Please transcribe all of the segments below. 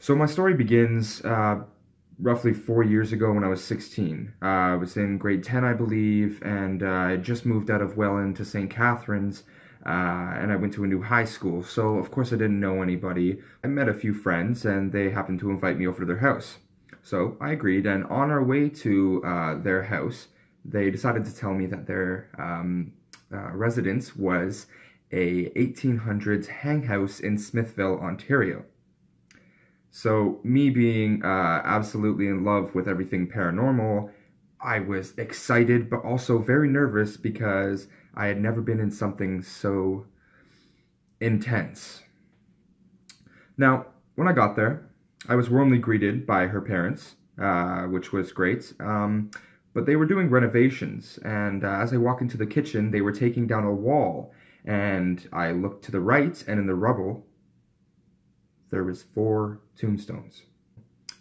So my story begins roughly 4 years ago when I was 16. I was in grade 10, I believe, and I just moved out of Welland to St. Catharines, and I went to a new high school. So of course I didn't know anybody. I met a few friends, and they happened to invite me over to their house. So I agreed, and on our way to their house, they decided to tell me that their residence was a 1800s hang house in Smithville, Ontario. So me being absolutely in love with everything paranormal, I was excited but also very nervous because I had never been in something so intense. Now, when I got there, I was warmly greeted by her parents, which was great. But they were doing renovations, and as I walked into the kitchen, they were taking down a wall, and I looked to the right, and in the rubble, there was 4 tombstones.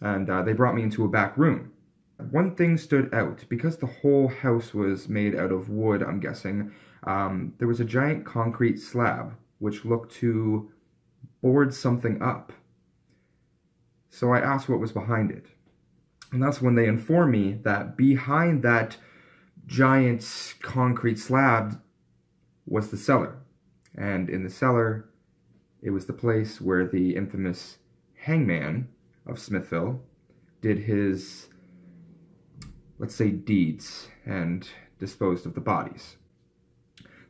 And they brought me into a back room. One thing stood out. Because the whole house was made out of wood, I'm guessing, there was a giant concrete slab which looked to board something up. So I asked what was behind it. And that's when they informed me that behind that giant concrete slab was the cellar. And in the cellar, it was the place where the infamous hangman of Smithville did his, let's say, deeds and disposed of the bodies.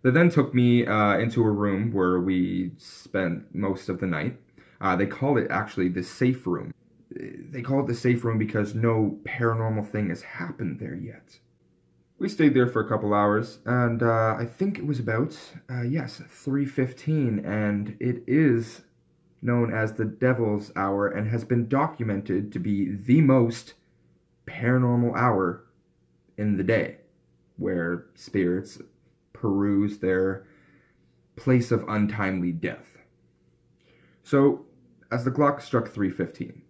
They then took me into a room where we spent most of the night. They call it actually the safe room. They call it the safe room because no paranormal thing has happened there yet. We stayed there for a couple hours, and I think it was about, yes, 3:15, and it is known as the Devil's Hour and has been documented to be the most paranormal hour in the day, where spirits peruse their place of untimely death. So, as the clock struck 3:15,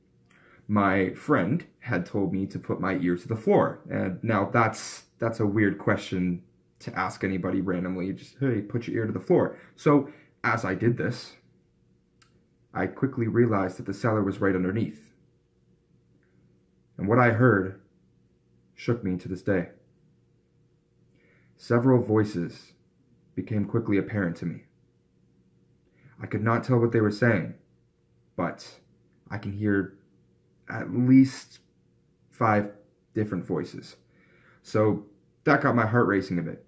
my friend had told me to put my ear to the floor, and now that's a weird question to ask anybody randomly. Just, hey, put your ear to the floor. So, as I did this, I quickly realized that the cellar was right underneath. And what I heard shook me to this day. Several voices became quickly apparent to me. I could not tell what they were saying, but I can hear at least 5 different voices. So that got my heart racing a bit.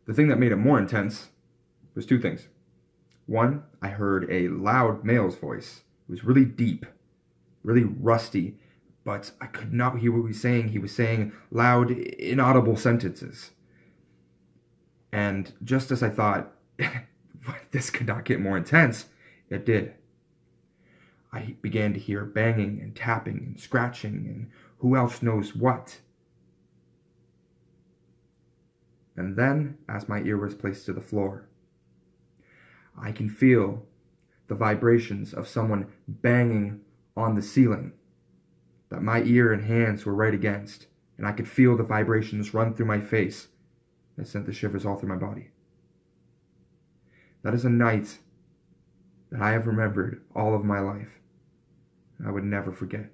The thing that made it more intense was 2 things. One, I heard a loud male's voice. It was really deep, really rusty, but I could not hear what he was saying. He was saying loud, inaudible sentences. And just as I thought, this could not get more intense, it did. I began to hear banging and tapping and scratching and who else knows what. And then, as my ear was placed to the floor, I can feel the vibrations of someone banging on the ceiling that my ear and hands were right against, and I could feel the vibrations run through my face and sent the shivers all through my body. That is a night that I have remembered all of my life. I would never forget.